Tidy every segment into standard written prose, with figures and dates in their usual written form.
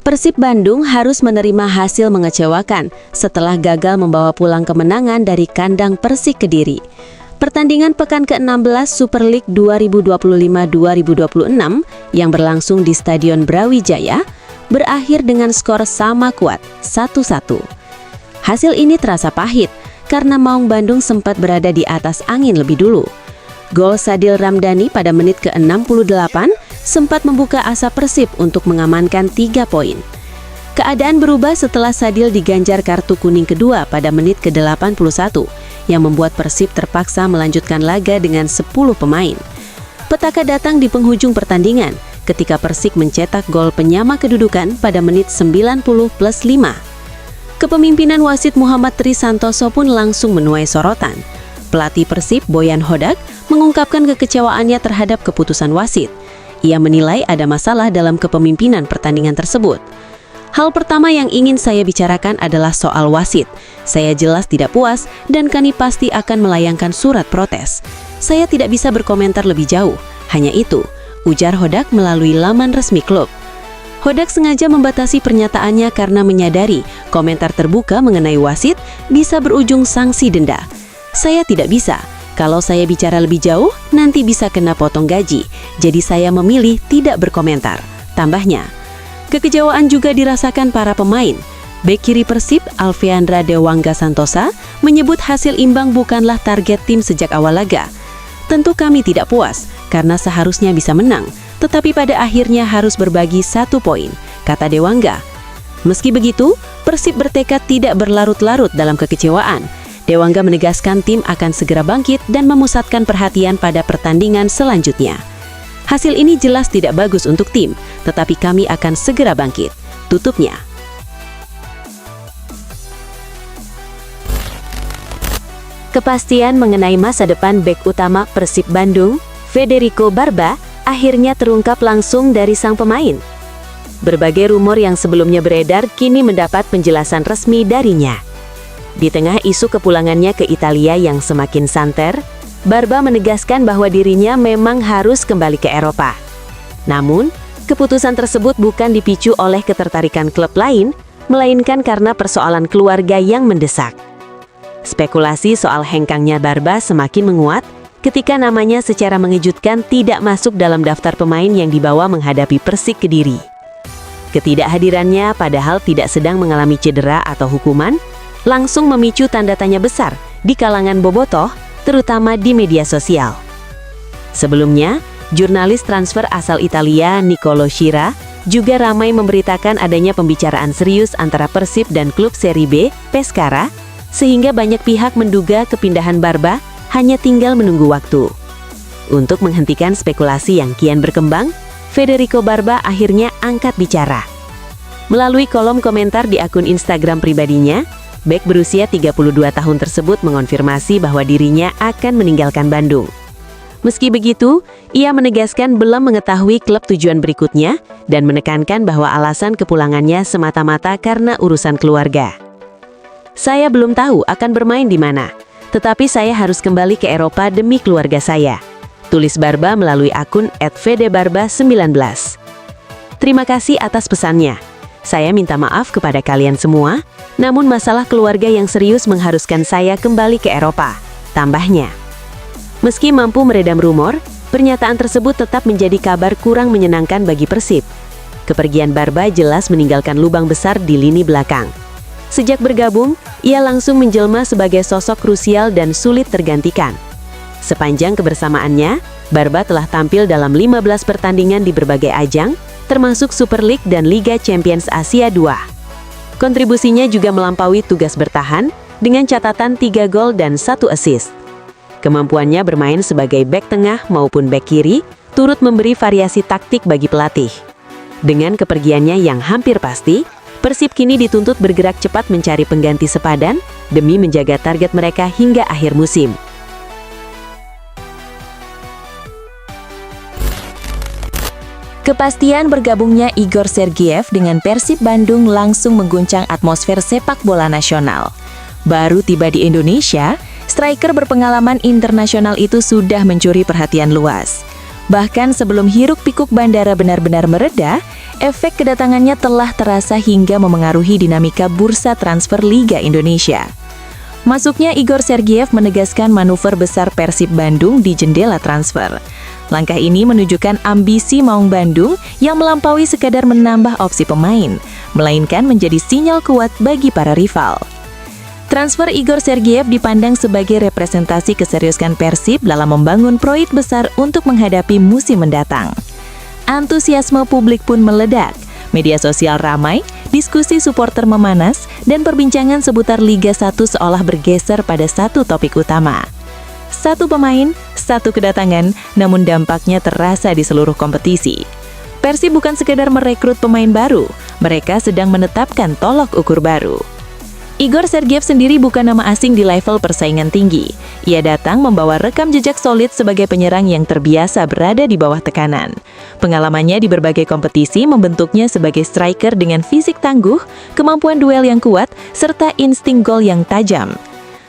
Persib Bandung harus menerima hasil mengecewakan setelah gagal membawa pulang kemenangan dari kandang Persik Kediri. Pertandingan pekan ke-16 Super League 2025-2026 yang berlangsung di Stadion Brawijaya berakhir dengan skor sama kuat 1-1. Hasil ini terasa pahit karena Maung Bandung sempat berada di atas angin lebih dulu. Gol Sadil Ramdhani pada menit ke-68 sempat membuka asa Persib untuk mengamankan 3 poin. Keadaan berubah setelah Sadil diganjar kartu kuning kedua pada menit ke-81 yang membuat Persib terpaksa melanjutkan laga dengan 10 pemain. Petaka datang di penghujung pertandingan ketika Persik mencetak gol penyama kedudukan pada menit 90+5. Kepemimpinan wasit Muhammad Tri Santoso pun langsung menuai sorotan. Pelatih Persib Boyan Hodak mengungkapkan kekecewaannya terhadap keputusan wasit. Ia menilai ada masalah dalam kepemimpinan pertandingan tersebut. Hal pertama yang ingin saya bicarakan adalah soal wasit. Saya jelas tidak puas dan kami pasti akan melayangkan surat protes. Saya tidak bisa berkomentar lebih jauh. Hanya itu, ujar Hodak melalui laman resmi klub. Hodak sengaja membatasi pernyataannya karena menyadari komentar terbuka mengenai wasit bisa berujung sanksi denda. Saya tidak bisa. Kalau saya bicara lebih jauh, nanti bisa kena potong gaji. Jadi saya memilih tidak berkomentar. Tambahnya, kekecewaan juga dirasakan para pemain. Bek kiri Persib, Alfeandra Dewangga Santosa, menyebut hasil imbang bukanlah target tim sejak awal laga. Tentu kami tidak puas, karena seharusnya bisa menang. Tetapi pada akhirnya harus berbagi 1 poin, kata Dewangga. Meski begitu, Persib bertekad tidak berlarut-larut dalam kekecewaan. Dewangga menegaskan tim akan segera bangkit dan memusatkan perhatian pada pertandingan selanjutnya. Hasil ini jelas tidak bagus untuk tim, tetapi kami akan segera bangkit, tutupnya. Kepastian mengenai masa depan bek utama Persib Bandung, Federico Barba, akhirnya terungkap langsung dari sang pemain. Berbagai rumor yang sebelumnya beredar kini mendapat penjelasan resmi darinya. Di tengah isu kepulangannya ke Italia yang semakin santer, Barba menegaskan bahwa dirinya memang harus kembali ke Eropa. Namun, keputusan tersebut bukan dipicu oleh ketertarikan klub lain, melainkan karena persoalan keluarga yang mendesak. Spekulasi soal hengkangnya Barba semakin menguat ketika namanya secara mengejutkan tidak masuk dalam daftar pemain yang dibawa menghadapi Persik Kediri. Ketidakhadirannya padahal tidak sedang mengalami cedera atau hukuman, langsung memicu tanda tanya besar di kalangan bobotoh, terutama di media sosial. Sebelumnya, jurnalis transfer asal Italia Nicolo Schira juga ramai memberitakan adanya pembicaraan serius antara Persib dan klub Serie B, Pescara, sehingga banyak pihak menduga kepindahan Barba hanya tinggal menunggu waktu. Untuk menghentikan spekulasi yang kian berkembang, Federico Barba akhirnya angkat bicara. Melalui kolom komentar di akun Instagram pribadinya, bek berusia 32 tahun tersebut mengonfirmasi bahwa dirinya akan meninggalkan Bandung. Meski begitu, ia menegaskan belum mengetahui klub tujuan berikutnya dan menekankan bahwa alasan kepulangannya semata-mata karena urusan keluarga. Saya belum tahu akan bermain di mana, tetapi saya harus kembali ke Eropa demi keluarga saya, tulis Barba melalui akun @fedebarba19. Terima kasih atas pesannya. Saya minta maaf kepada kalian semua, namun masalah keluarga yang serius mengharuskan saya kembali ke Eropa, tambahnya. Meski mampu meredam rumor, pernyataan tersebut tetap menjadi kabar kurang menyenangkan bagi Persib. Kepergian Barba jelas meninggalkan lubang besar di lini belakang. Sejak bergabung, ia langsung menjelma sebagai sosok krusial dan sulit tergantikan. Sepanjang kebersamaannya, Barba telah tampil dalam 15 pertandingan di berbagai ajang, termasuk Super League dan Liga Champions Asia 2. Kontribusinya juga melampaui tugas bertahan dengan catatan 3 gol dan 1 assist. Kemampuannya bermain sebagai bek tengah maupun bek kiri turut memberi variasi taktik bagi pelatih. Dengan kepergiannya yang hampir pasti, Persib kini dituntut bergerak cepat mencari pengganti sepadan demi menjaga target mereka hingga akhir musim. Kepastian bergabungnya Igor Sergeyev dengan Persib Bandung langsung mengguncang atmosfer sepak bola nasional. Baru tiba di Indonesia, striker berpengalaman internasional itu sudah mencuri perhatian luas. Bahkan sebelum hiruk-pikuk bandara benar-benar mereda, efek kedatangannya telah terasa hingga memengaruhi dinamika bursa transfer Liga Indonesia. Masuknya Igor Sergiev menegaskan manuver besar Persib Bandung di jendela transfer. Langkah ini menunjukkan ambisi Maung Bandung yang melampaui sekadar menambah opsi pemain, melainkan menjadi sinyal kuat bagi para rival. Transfer Igor Sergiev dipandang sebagai representasi keseriusan Persib dalam membangun proyek besar untuk menghadapi musim mendatang. Antusiasme publik pun meledak, media sosial ramai, diskusi supporter memanas, dan perbincangan seputar Liga 1 seolah bergeser pada satu topik utama. Satu pemain, satu kedatangan, namun dampaknya terasa di seluruh kompetisi. Persib bukan sekedar merekrut pemain baru, mereka sedang menetapkan tolok ukur baru. Igor Sergiev sendiri bukan nama asing di level persaingan tinggi. Ia datang membawa rekam jejak solid sebagai penyerang yang terbiasa berada di bawah tekanan. Pengalamannya di berbagai kompetisi membentuknya sebagai striker dengan fisik tangguh, kemampuan duel yang kuat, serta insting gol yang tajam.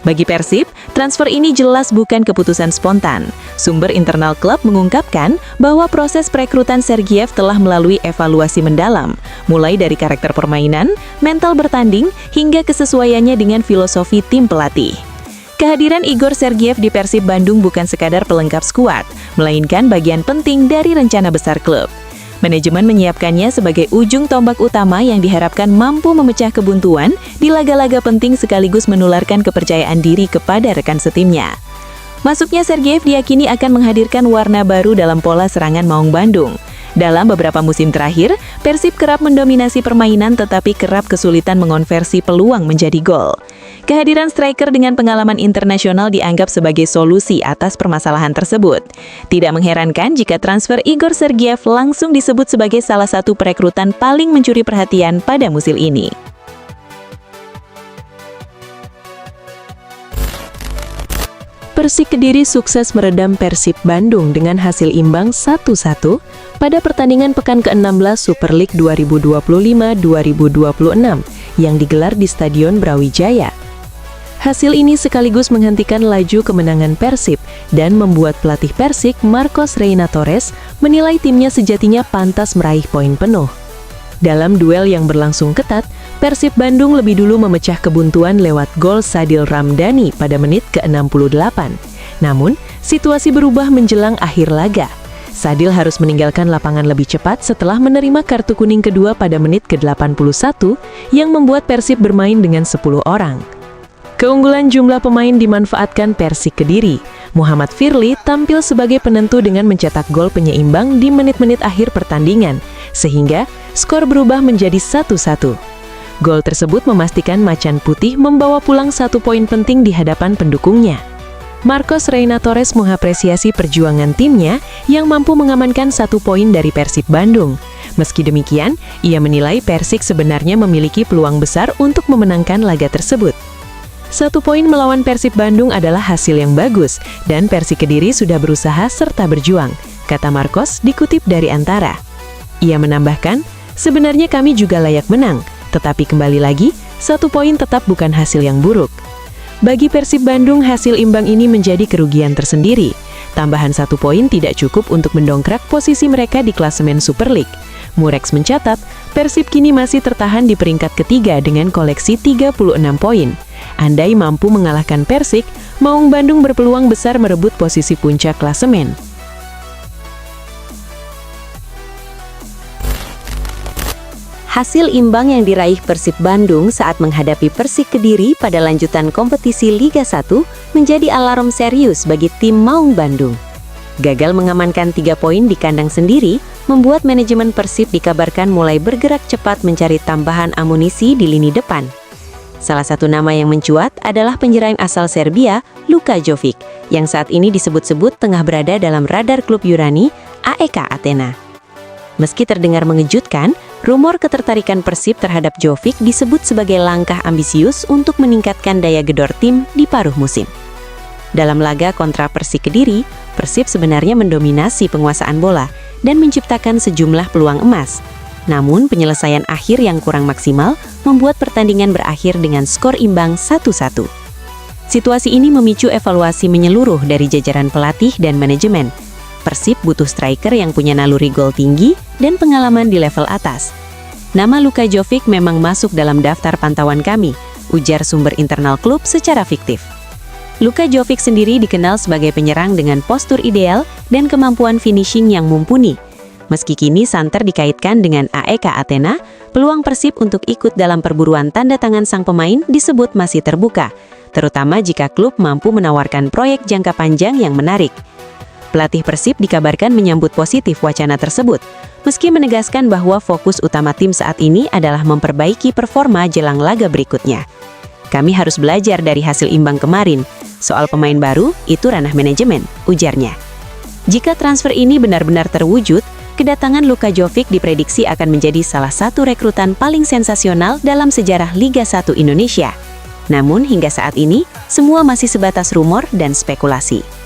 Bagi Persib, transfer ini jelas bukan keputusan spontan. Sumber internal klub mengungkapkan bahwa proses perekrutan Sergiev telah melalui evaluasi mendalam, mulai dari karakter permainan, mental bertanding, hingga kesesuaiannya dengan filosofi tim pelatih. Kehadiran Igor Sergiev di Persib Bandung bukan sekadar pelengkap skuad, melainkan bagian penting dari rencana besar klub. Manajemen menyiapkannya sebagai ujung tombak utama yang diharapkan mampu memecah kebuntuan di laga-laga penting sekaligus menularkan kepercayaan diri kepada rekan setimnya. Masuknya Sergiev diyakini akan menghadirkan warna baru dalam pola serangan Maung Bandung. Dalam beberapa musim terakhir, Persib kerap mendominasi permainan tetapi kerap kesulitan mengonversi peluang menjadi gol. Kehadiran striker dengan pengalaman internasional dianggap sebagai solusi atas permasalahan tersebut. Tidak mengherankan jika transfer Igor Sergiev langsung disebut sebagai salah satu perekrutan paling mencuri perhatian pada musim ini. Persik Kediri sukses meredam Persib Bandung dengan hasil imbang 1-1 pada pertandingan pekan ke-16 Super League 2025-2026 yang digelar di Stadion Brawijaya. Hasil ini sekaligus menghentikan laju kemenangan Persib dan membuat pelatih Persik Marcos Reynatores menilai timnya sejatinya pantas meraih poin penuh. Dalam duel yang berlangsung ketat, Persib Bandung lebih dulu memecah kebuntuan lewat gol Sadil Ramdhani pada menit ke-68. Namun, situasi berubah menjelang akhir laga. Sadil harus meninggalkan lapangan lebih cepat setelah menerima kartu kuning kedua pada menit ke-81 yang membuat Persib bermain dengan 10 orang. Keunggulan jumlah pemain dimanfaatkan Persik Kediri. Muhammad Firly tampil sebagai penentu dengan mencetak gol penyeimbang di menit-menit akhir pertandingan, sehingga skor berubah menjadi 1-1. Gol tersebut memastikan Macan Putih membawa pulang 1 poin penting di hadapan pendukungnya. Marcos Reynatores mengapresiasi perjuangan timnya yang mampu mengamankan 1 poin dari Persib Bandung. Meski demikian, ia menilai Persik sebenarnya memiliki peluang besar untuk memenangkan laga tersebut. 1 poin melawan Persib Bandung adalah hasil yang bagus, dan Persik Kediri sudah berusaha serta berjuang, kata Marcos dikutip dari Antara. Ia menambahkan, sebenarnya kami juga layak menang, tetapi kembali lagi, 1 poin tetap bukan hasil yang buruk. Bagi Persib Bandung, hasil imbang ini menjadi kerugian tersendiri. Tambahan 1 poin tidak cukup untuk mendongkrak posisi mereka di klasemen Super League. Murex mencatat, Persib kini masih tertahan di peringkat ketiga dengan koleksi 36 poin. Andai mampu mengalahkan Persik, Maung Bandung berpeluang besar merebut posisi puncak klasemen. Hasil imbang yang diraih Persib Bandung saat menghadapi Persik Kediri pada lanjutan kompetisi Liga 1 menjadi alarm serius bagi tim Maung Bandung. Gagal mengamankan 3 poin di kandang sendiri, membuat manajemen Persib dikabarkan mulai bergerak cepat mencari tambahan amunisi di lini depan. Salah satu nama yang mencuat adalah penyerang asal Serbia, Luka Jovic, yang saat ini disebut-sebut tengah berada dalam radar klub Yurani, AEK Athena. Meski terdengar mengejutkan, rumor ketertarikan Persib terhadap Jovic disebut sebagai langkah ambisius untuk meningkatkan daya gedor tim di paruh musim. Dalam laga kontra Persik Kediri, Persib sebenarnya mendominasi penguasaan bola dan menciptakan sejumlah peluang emas. Namun, penyelesaian akhir yang kurang maksimal membuat pertandingan berakhir dengan skor imbang 1-1. Situasi ini memicu evaluasi menyeluruh dari jajaran pelatih dan manajemen. Persib butuh striker yang punya naluri gol tinggi dan pengalaman di level atas. Nama Luka Jovic memang masuk dalam daftar pantauan kami, ujar sumber internal klub secara fiktif. Luka Jovic sendiri dikenal sebagai penyerang dengan postur ideal dan kemampuan finishing yang mumpuni. Meski kini santer dikaitkan dengan AEK Athena, peluang Persib untuk ikut dalam perburuan tanda tangan sang pemain disebut masih terbuka, terutama jika klub mampu menawarkan proyek jangka panjang yang menarik. Pelatih Persib dikabarkan menyambut positif wacana tersebut, meski menegaskan bahwa fokus utama tim saat ini adalah memperbaiki performa jelang laga berikutnya. Kami harus belajar dari hasil imbang kemarin. Soal pemain baru, itu ranah manajemen, ujarnya. Jika transfer ini benar-benar terwujud, kedatangan Luka Jovic diprediksi akan menjadi salah satu rekrutan paling sensasional dalam sejarah Liga 1 Indonesia. Namun hingga saat ini, semua masih sebatas rumor dan spekulasi.